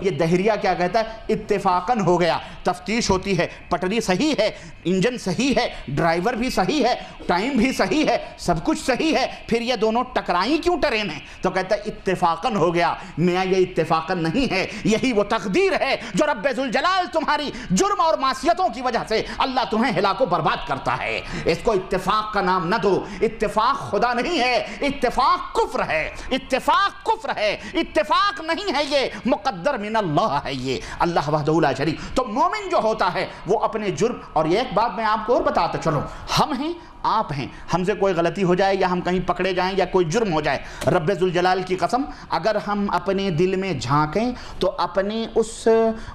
یہ دہریہ کیا کہتا ہے؟ اتفاقاً ہو گیا. تفتیش ہوتی ہے، پٹری صحیح ہے، انجن صحیح ہے، ڈرائیور بھی صحیح ہے، ٹائم بھی صحیح ہے، سب کچھ صحیح ہے، پھر یہ دونوں ٹکرائیں کیوں ٹرین ہیں؟ تو کہتا ہے اتفاقاً ہو گیا. میاں یہ اتفاقاً نہیں ہے، یہی وہ تقدیر ہے جو رب ذوالجلال تمہاری جرم اور معصیتوں کی وجہ سے اللہ تمہیں ہلاک و برباد کرتا ہے. اس کو اتفاق کا نام نہ دو. اتفاق خدا نہیں ہے، اتفاق کفر ہے، اتفاق کفر ہے، اتفاق نہیں ہے، یہ مقدر من اللہ ہے، یہ اللہ وحدہ لا شریک. تو مومن جو ہوتا ہے وہ اپنے جرم، اور یہ ایک بات میں آپ کو اور بتاتا چلو، ہم ہیں، آپ ہیں، ہم سے کوئی غلطی ہو جائے یا ہم کہیں پکڑے جائیں یا کوئی جرم ہو جائے، رب ذوالجلال کی قسم اگر ہم اپنے دل میں جھانکیں تو اپنی اس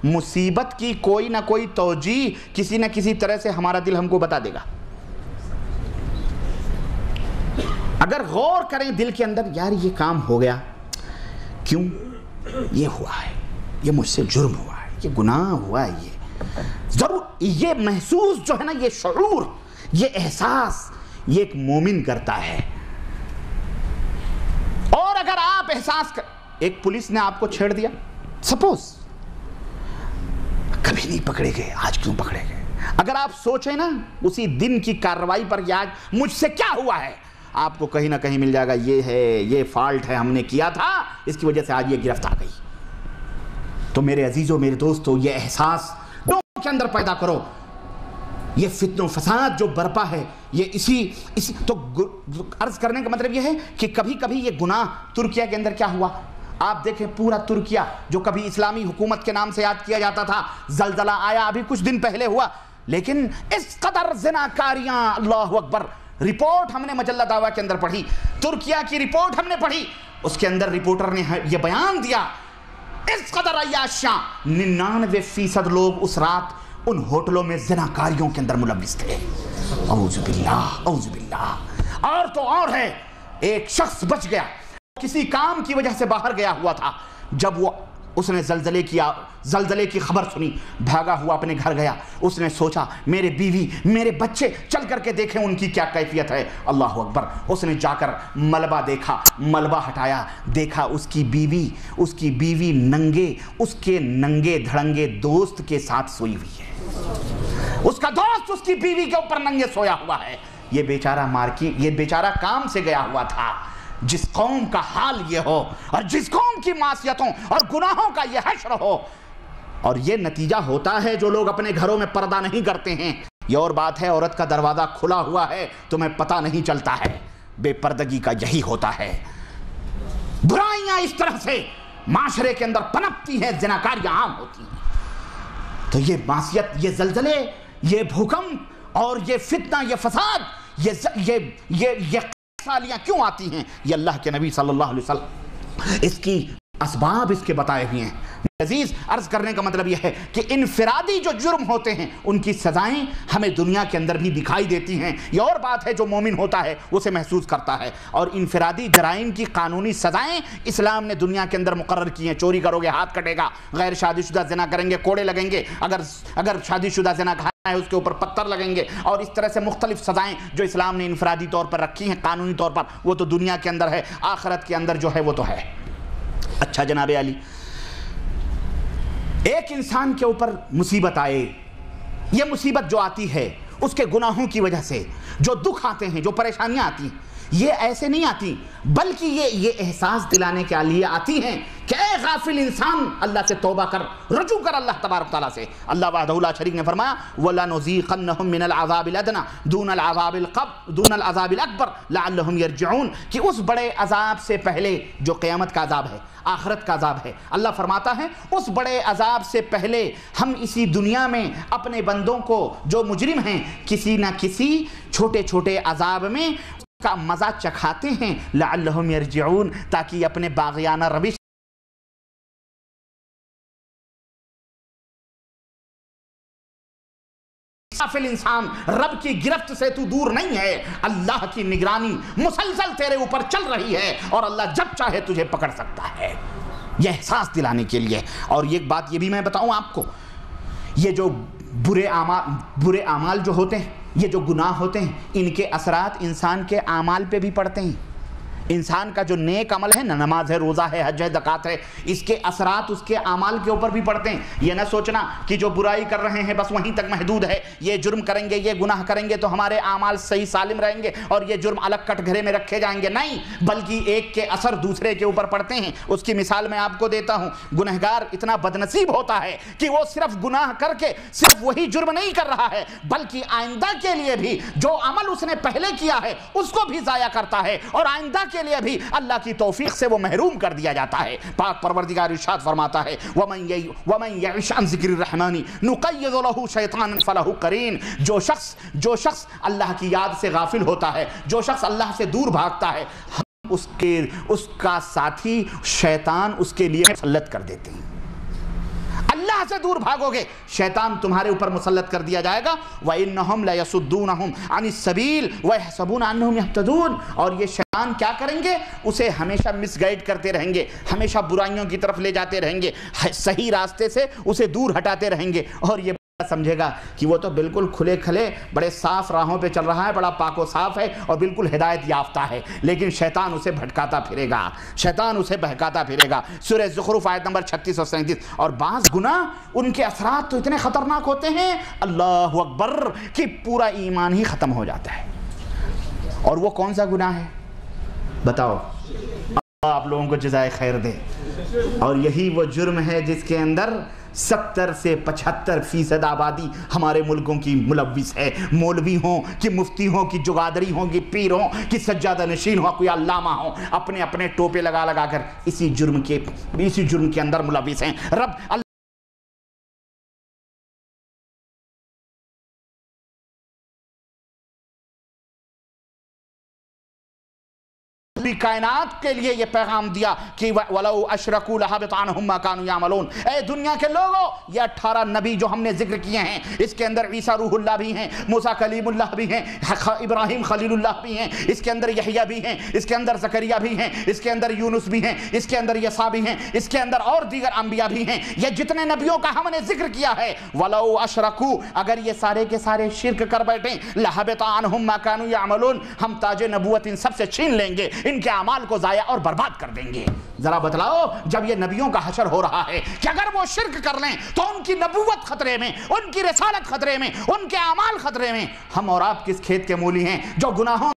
مصیبت کی کوئی نہ کوئی توجیہ کسی نہ کسی طرح سے ہمارا دل ہم کو بتا دے گا. اگر غور کریں دل کے اندر، یار یہ کام ہو گیا کیوں؟ یہ ہوا ہے، یہ مجھ سے جرم ہوا ہے، یہ گناہ ہوا ہے، یہ ضرور یہ محسوس جو ہے نا، یہ شعور، یہ احساس، یہ ایک مومن کرتا ہے. اور اگر آپ احساس کر، ایک پولیس نے آپ کو چھیڑ دیا، سپوز کبھی نہیں پکڑے گئے، آج کیوں پکڑے گئے؟ اگر آپ سوچیں نا اسی دن کی کارروائی پر کہ آج مجھ سے کیا ہوا ہے، آپ کو کہیں نہ کہیں مل جائے گا، یہ ہے، یہ فالٹ ہے، ہم نے کیا تھا، اس کی وجہ سے آج یہ گرفت آ گئی. تو میرے عزیزوں، میرے دوستوں، یہ احساس لوگوں کے اندر پیدا کرو. یہ فتن و فساد جو برپا ہے، یہ اسی تو عرض کرنے کا مطلب یہ ہے کہ کبھی کبھی یہ گناہ ترکیہ کے اندر کیا ہوا، آپ دیکھیں پورا ترکیہ جو کبھی اسلامی حکومت کے نام سے یاد کیا جاتا تھا، زلزلہ آیا ابھی کچھ دن پہلے ہوا، لیکن اس قدر زناکاریاں، اللہ اکبر. رپورٹ ہم نے مجلہ دعویٰ کے اندر پڑھی، ترکیہ کی رپورٹ ہم نے پڑھی، اس کے اندر رپورٹر نے یہ بیان دیا، اس قدر عیاشاں، 99% لوگ اس رات ان ہوٹلوں میں زناکاریوں کے اندر ملوث تھے. اعوذ باللہ، اعوذ باللہ. اور تو اور ہے، ایک شخص بچ گیا، کسی کام کی وجہ سے باہر گیا ہوا تھا، جب اس نے زلزلے کی خبر سنی، بھاگا ہوا اپنے گھر گیا. اس نے سوچا میرے بیوی، میرے بچے، چل کر کے دیکھیں ان کی کیا کیفیت ہے. اللہ اکبر. اس نے جا کر ملبہ دیکھا، ملبہ ہٹایا، دیکھا اس کی بیوی ننگے، اس کے ننگے دھڑنگے دوست کے ساتھ سوئی ہوئی ہے. اس کا دوست اس کی بیوی کے اوپر ننگے سویا ہوا ہے. یہ بیچارہ کام سے گیا ہوا تھا. جس قوم کا حال یہ ہو، اور جس قوم کی معصیتوں اور گناہوں کا یہ حشر ہو، اور یہ نتیجہ ہوتا ہے جو لوگ اپنے گھروں میں پردہ نہیں کرتے ہیں. یہ اور بات ہے، عورت کا دروازہ کھلا ہوا ہے، تمہیں پتہ نہیں چلتا ہے. بے پردگی کا یہی ہوتا ہے. برائیاں اس طرح سے معاشرے کے اندر پنپتی ہیں، زناکاریاں عام ہوتی ہیں. تو یہ معصیت، یہ زلزلے، یہ بھوکمپ اور یہ فتنہ، یہ فساد، یہ سالیاں کیوں آتی ہیں؟ یہ اللہ کے نبی صلی اللہ علیہ وسلم اس کی اسباب اس کے بتائے ہوئے ہیں. عزیز، عرض کرنے کا مطلب یہ ہے کہ انفرادی جو جرم ہوتے ہیں ان کی سزائیں ہمیں دنیا کے اندر بھی دکھائی دیتی ہیں. یہ اور بات ہے جو مومن ہوتا ہے اسے محسوس کرتا ہے. اور انفرادی جرائم کی قانونی سزائیں اسلام نے دنیا کے اندر مقرر کی ہیں. چوری کرو گے ہاتھ کٹے گا، غیر شادی شدہ زنا کریں گے کوڑے لگیں گے، اگر شادی شدہ زنا کھانا ہے اس کے اوپر پتھر لگیں گے، اور اس طرح سے مختلف سزائیں جو اسلام نے انفرادی طور پر رکھی ہیں قانونی طور پر، وہ تو دنیا کے اندر ہے، آخرت کے اندر جو ہے وہ تو ہے. اچھا جناب علی، ایک انسان کے اوپر مصیبت آئے، یہ مصیبت جو آتی ہے اس کے گناہوں کی وجہ سے جو دکھ آتے ہیں، جو پریشانیاں آتی ہیں، یہ ایسے نہیں آتی، بلکہ یہ احساس دلانے کے لیے آتی ہیں کہ اے غافل انسان، اللہ سے توبہ کر، رجوع کر اللہ تبارک تعالیٰ سے. اللہ وحدہ لا شریک نے فرمایا وَلَنُذِيقَنَّهُم مِّنَ الْعَذَابِ الْأَدْنَىٰ دُونَ الْعَذَابِ الْأَكْبَرِ لَعَلَّهُمْ يَرْجِعُونَ. کہ اس بڑے عذاب سے پہلے جو قیامت کا عذاب ہے، آخرت کا عذاب ہے، اللہ فرماتا ہے اس بڑے عذاب سے پہلے ہم اسی دنیا میں اپنے بندوں کو جو مجرم ہیں کسی نہ کسی چھوٹے چھوٹے عذاب میں کا مزہ چکھاتے ہیں، لعلہم یرجعون، تاکہ اپنے باغیانہ روش غافل انسان، رب کی گرفت سے تو دور نہیں ہے، اللہ کی نگرانی مسلسل تیرے اوپر چل رہی ہے، اور اللہ جب چاہے تجھے پکڑ سکتا ہے. یہ احساس دلانے کے لیے. اور ایک بات یہ بھی میں بتاؤں آپ کو، یہ جو برے اعمال جو ہوتے ہیں، یہ جو گناہ ہوتے ہیں، ان کے اثرات انسان کے اعمال پہ بھی پڑتے ہیں. انسان کا جو نیک عمل ہے، نماز ہے، روزہ ہے، حج ہے، زکوٰۃ ہے، اس کے اثرات اس کے اعمال کے اوپر بھی پڑتے ہیں۔ یہ نہ سوچنا کہ جو برائی کر رہے ہیں بس وہیں تک محدود ہے، یہ جرم کریں گے، یہ گناہ کریں گے تو ہمارے اعمال صحیح سالم رہیں گے اور یہ جرم الگ کٹ گھرے میں رکھے جائیں گے، نہیں، بلکہ ایک کے اثر دوسرے کے اوپر پڑتے ہیں۔ اس کی مثال میں آپ کو دیتا ہوں، گنہگار اتنا بدنصیب ہوتا ہے کہ وہ صرف گناہ کر کے صرف وہی جرم نہیں کر رہا ہے، بلکہ آئندہ کے لیے بھی جو عمل اس نے پہلے کیا ہے اس کو بھی ضائع کرتا ہے، اور آئندہ کے لیے بھی اللہ کی توفیق سے وہ محروم کر دیا جاتا ہے۔ پاک پروردگار ارشاد فرماتا ہے وَمَن يَعِشْ عَنْ ذِكْرِ الرَّحْمَنِ نُقَيِّضْ لَهُ شَيْطَانًا فَلَهُ قَرِينٌ۔ جو شخص اللہ کی یاد سے غافل ہوتا ہے، جو شخص اللہ سے دور بھاگتا ہے، ہم اس کا ساتھی شیطان اس کے لیے مسلط کر دیتے ہیں۔ اللہ سے دور بھاگو گے، شیطان تمہارے اوپر مسلط کر دیا جائے گا۔ وَإِنَّهُمْ لَيَصُدُّونَهُمْ عَنِ السَّبِيلِ وَيَحْسَبُونَ أَنَّهُمْ يَهْتَدُونَ، اور یہ شیطان کیا کریں گے؟ اسے ہمیشہ مس گائیڈ کرتے رہیں گے، ہمیشہ برائیوں کی طرف لے جاتے رہیں گے، صحیح راستے سے اسے دور ہٹاتے رہیں گے، اور یہ سمجھے گا کہ وہ تو بالکل کھلے کھلے بڑے صاف راہوں پہ چل رہا ہے، بڑا پاک و صاف ہے اور بالکل ہدایت یافتہ ہے، لیکن شیطان اسے بھٹکاتا پھرے گا، شیطان اسے بہکاتا پھرے گا۔ سورہ زخرف آیت نمبر 36 اور 37۔ اور بعض گناہ ان کے اثرات تو اتنے خطرناک ہوتے ہیں، اللہ اکبر، کہ پورا ایمان ہی ختم ہو جاتا ہے۔ اور وہ کون سا گناہ ہے بتاؤ؟ اللہ آپ لوگوں کو جزائے خیر دے۔ اور یہی وہ جرم ہے جس کے اندر 70 سے 75% آبادی ہمارے ملکوں کی ملوث ہے، مولوی ہوں کہ مفتی ہوں کہ جگادری ہوں کہ پیر ہوں کہ سجادہ نشین ہوں، کوئی علامہ ہوں، اپنے اپنے ٹوپے لگا لگا کر اسی جرم کے اندر ملوث ہیں۔ رب کائنات کے لیے یہ پیغام دیا کہ وَلَوْ أَشْرَكُوا لَحَبِطَ عَنْهُمْ مَا كَانُوا يَعْمَلُونَ۔ اے دنیا کے لوگوں، یہ 18 نبی جو ہم نے ذکر کیے ہیں، اس کے اندر عیسیٰ روح اللہ بھی ہیں، موسیٰ کلیم اللہ بھی ہیں، ابراہیم خلیل اللہ بھی ہیں، اس کے اندر یحییٰ بھی ہیں، اس کے اندر زکریا بھی ہیں، اس کے اندر یونس بھی ہیں، اس کے اندر یسع بھی ہیں، اس کے اندر اور دیگر انبیاء بھی ہیں۔ یہ جتنے نبیوں کا ہم نے ذکر کیا ہے، وَلَوْ أَشْرَكُوا، اگر یہ سارے کے سارے شرک کر بیٹھیں، لَحَبِطَ عَنْهُمْ مَا كَانُوا يَعْمَلُونَ، ہم تاج نبوت ان سب سے چھین لیں گے، ان کے اعمال کو ضائع اور برباد کر دیں گے۔ ذرا بتلاؤ، جب یہ نبیوں کا حشر ہو رہا ہے کہ اگر وہ شرک کر لیں تو ان کی نبوت خطرے میں، ان کی رسالت خطرے میں، ان کے اعمال خطرے میں، ہم اور آپ کس کھیت کے مولی ہیں جو گناہوں